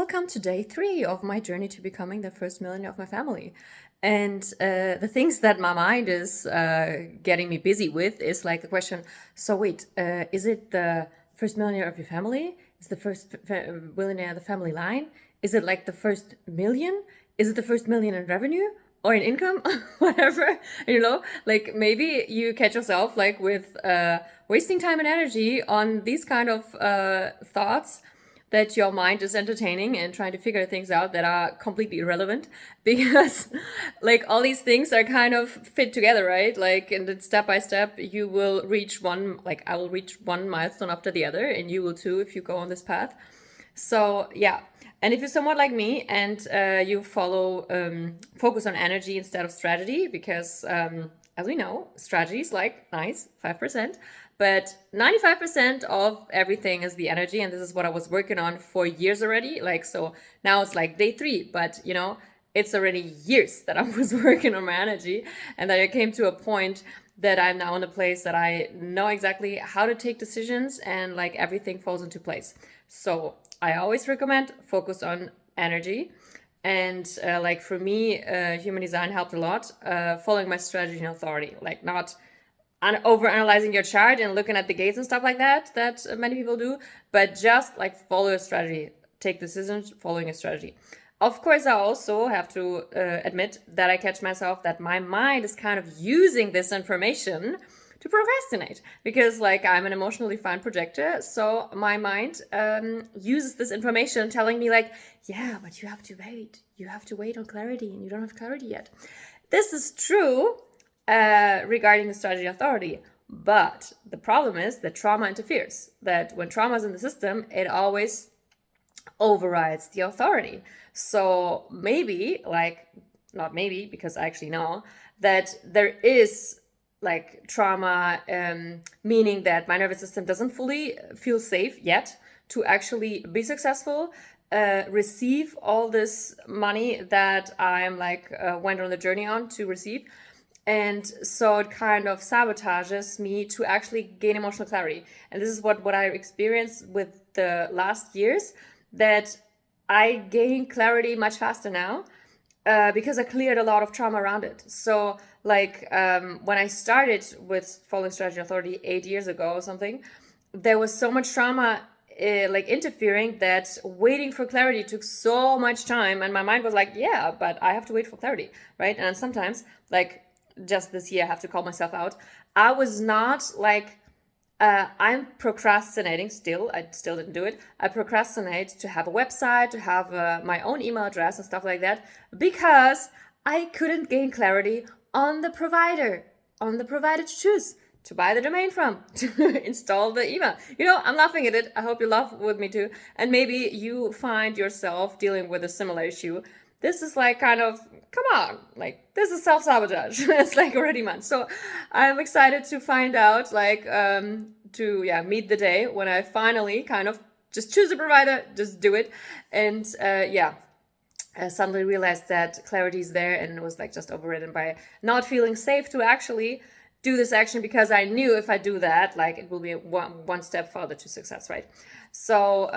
Welcome to day 3 of my journey to becoming the first millionaire of my family. And the things that my mind is getting me busy with is like the question, so wait, is it the first millionaire of your family? Is the first millionaire the family line? Is it like the first million? Is it the first million in revenue or in income? Whatever, like maybe you catch yourself like with wasting time and energy on these kind of thoughts that your mind is entertaining and trying to figure things out that are completely irrelevant because like all these things are kind of fit together, right? Like, and then step by step you will reach one, like I will reach one milestone after the other, and you will too if you go on this path. So yeah, and if you're somewhat like me and you follow focus on energy instead of strategy, because as we know, strategy is like nice 5%, but 95% of everything is the energy, and this is what I was working on for years already. Like, so now it's like day 3, but it's already years that I was working on my energy, and that I came to a point that I'm now in a place that I know exactly how to take decisions, and like everything falls into place. So I always recommend focus on energy. And like for me, human design helped a lot, following my strategy and authority, like not over analyzing your chart and looking at the gates and stuff like that many people do, but just like follow a strategy, take decisions following a strategy. Of course, I also have to admit that I catch myself that my mind is kind of using this information to procrastinate, because like I'm an emotionally fine projector, so my mind uses this information telling me like, yeah, but you have to wait on clarity, and you don't have clarity yet. This is true regarding the strategy authority, but the problem is that trauma interferes, that when trauma is in the system, it always overrides the authority. So maybe, like, not maybe, because I actually know that there is like trauma, meaning that my nervous system doesn't fully feel safe yet to actually be successful, receive all this money that I'm like went on the journey on to receive. And so it kind of sabotages me to actually gain emotional clarity. And this is what I experienced with the last years, that I gain clarity much faster now because I cleared a lot of trauma around it. So like when I started with following strategy authority 8 years ago or something, there was so much trauma like interfering that waiting for clarity took so much time, and my mind was like, yeah, but I have to wait for clarity, right? And sometimes, like just this year, I have to call myself out. I was not like, I'm procrastinating still. I still didn't do it. I procrastinate to have a website, to have my own email address and stuff like that, because I couldn't gain clarity on the provider to choose, to buy the domain from, to install the email. I'm laughing at it. I hope you laugh with me too. And maybe you find yourself dealing with a similar issue. This is like kind of, come on, like this is self-sabotage. It's like already months. So I'm excited to find out, like meet the day when I finally kind of just choose a provider, just do it. And I suddenly realized that clarity is there, and it was like just overridden by not feeling safe to actually do this action, because I knew if I do that, like it will be one step further to success, right? So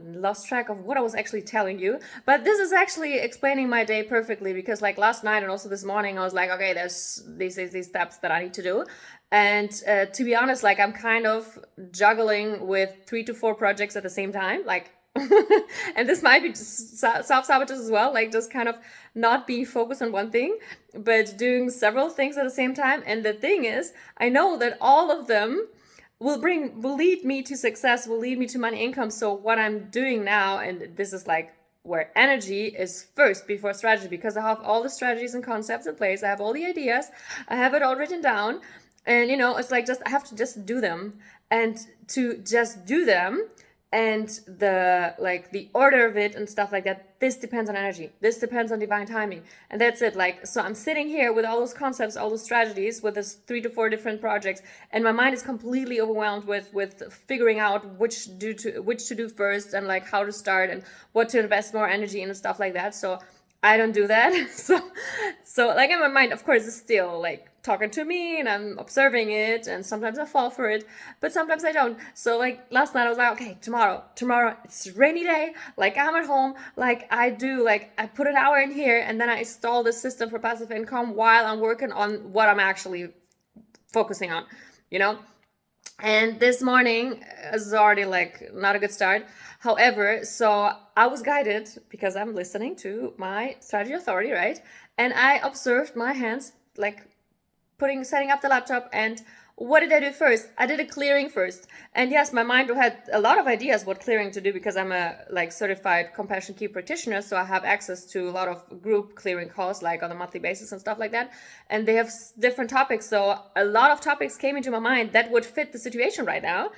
lost track of what I was actually telling you, but this is actually explaining my day perfectly, because like last night and also this morning I was like, okay, there's these steps that I need to do, and to be honest, like I'm kind of juggling with 3 to 4 projects at the same time, like and this might be self-sabotage as well, like just kind of not being focused on one thing, but doing several things at the same time. And the thing is, I know that all of them will lead me to success, will lead me to money, income. So what I'm doing now, and this is like where energy is first before strategy, because I have all the strategies and concepts in place, I have all the ideas, I have it all written down, and it's like just I have to just do them, and to just do them, and the order of it and stuff like that, this depends on energy, this depends on divine timing, and that's it. Like, so I'm sitting here with all those concepts, all those strategies, with this 3 to 4 different projects, and my mind is completely overwhelmed with figuring out which to do first, and like how to start, and what to invest more energy in and stuff like that. So I don't do that. So like in my mind, of course, it's still like talking to me and I'm observing it, and sometimes I fall for it, but sometimes I don't. So like last night I was like, okay, tomorrow it's a rainy day, like I'm at home, like I put an hour in here and then I install the system for passive income while I'm working on what I'm actually focusing on, you know? And this morning is already like not a good start. However, so I was guided because I'm listening to my strategy authority, right? And I observed my hands like setting up the laptop. And what did I do first? I did a clearing first. And yes, my mind had a lot of ideas what clearing to do because I'm a like certified compassion key practitioner. So I have access to a lot of group clearing calls like on a monthly basis and stuff like that. And they have different topics. So a lot of topics came into my mind that would fit the situation right now.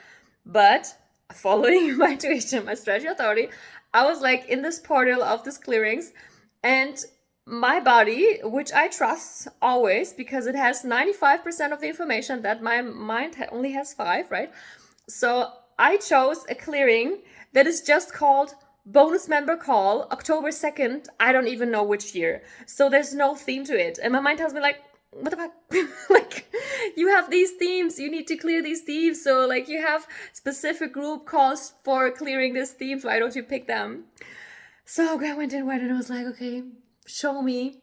But following my intuition, my strategy authority, I was like in this portal of these clearings, and my body, which I trust always because it has 95% of the information that my mind only has 5, right? So I chose a clearing that is just called bonus member call, October 2nd. I don't even know which year. So there's no theme to it. And my mind tells me like, what the fuck? Like, you have these themes, you need to clear these themes. So like you have specific group calls for clearing these themes. Why don't you pick them? So I went and I was like, okay, show me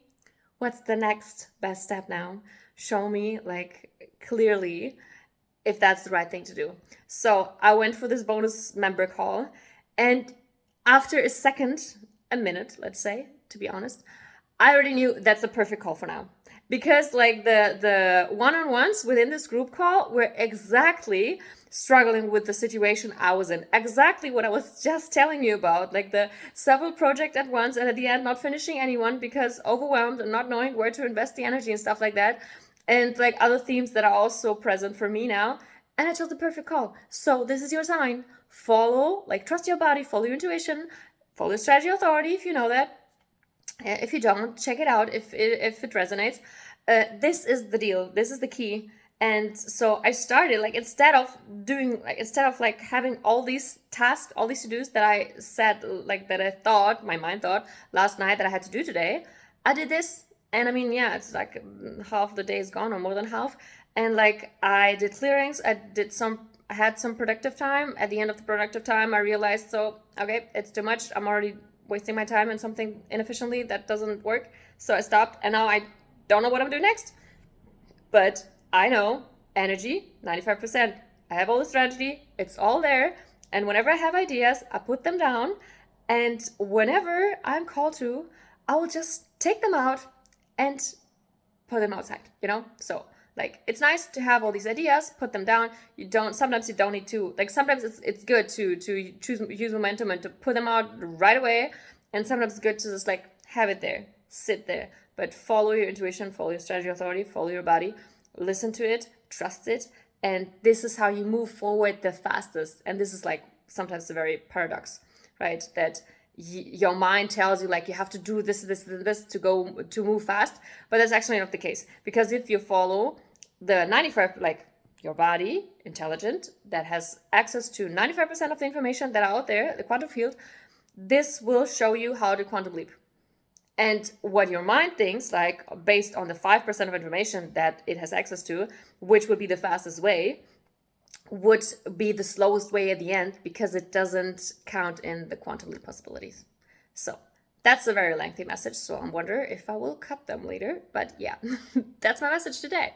what's the next best step now. Show me like clearly if that's the right thing to do. So I went for this bonus member call, and after a minute, let's say, to be honest, I already knew that's the perfect call for now. Because like the one-on-ones within this group call were exactly struggling with the situation I was in. Exactly what I was just telling you about, like the several projects at once, and at the end not finishing anyone because overwhelmed and not knowing where to invest the energy and stuff like that. And like other themes that are also present for me now. And I chose the perfect call. So this is your sign. Follow, like trust your body, follow your intuition, follow your strategy authority if you know that. If you don't, check it out if it resonates. This is the deal. This is the key. And so I started like instead of having all these tasks, all these to-dos that I said, like that I thought, my mind thought last night that I had to do today, I did this. And I mean, yeah, it's like half the day is gone or more than half. And like I did clearings, I had some productive time. At the end of the productive time, I realized, so, okay, it's too much. I'm already wasting my time in something inefficiently that doesn't work. So I stopped, and now I don't know what I'm doing next. But I know energy, 95%. I have all the strategy, it's all there. And whenever I have ideas, I put them down. And whenever I'm called to, I will just take them out and put them outside, So like it's nice to have all these ideas, put them down. Sometimes you don't need to, like sometimes it's good to use momentum and to put them out right away. And sometimes it's good to just like have it there, sit there, but follow your intuition, follow your strategy authority, follow your body, listen to it, trust it. And this is how you move forward the fastest. And this is like sometimes a very paradox, right? That your mind tells you like you have to do this to move fast, but that's actually not the case. Because if you follow the 95, like your body, intelligent, that has access to 95% of the information that are out there, the quantum field, this will show you how to quantum leap. And what your mind thinks, like based on the 5% of information that it has access to, which would be the fastest way, would be the slowest way at the end because it doesn't count in the quantum leap possibilities. So that's a very lengthy message. So I wonder if I will cut them later. But yeah, that's my message today.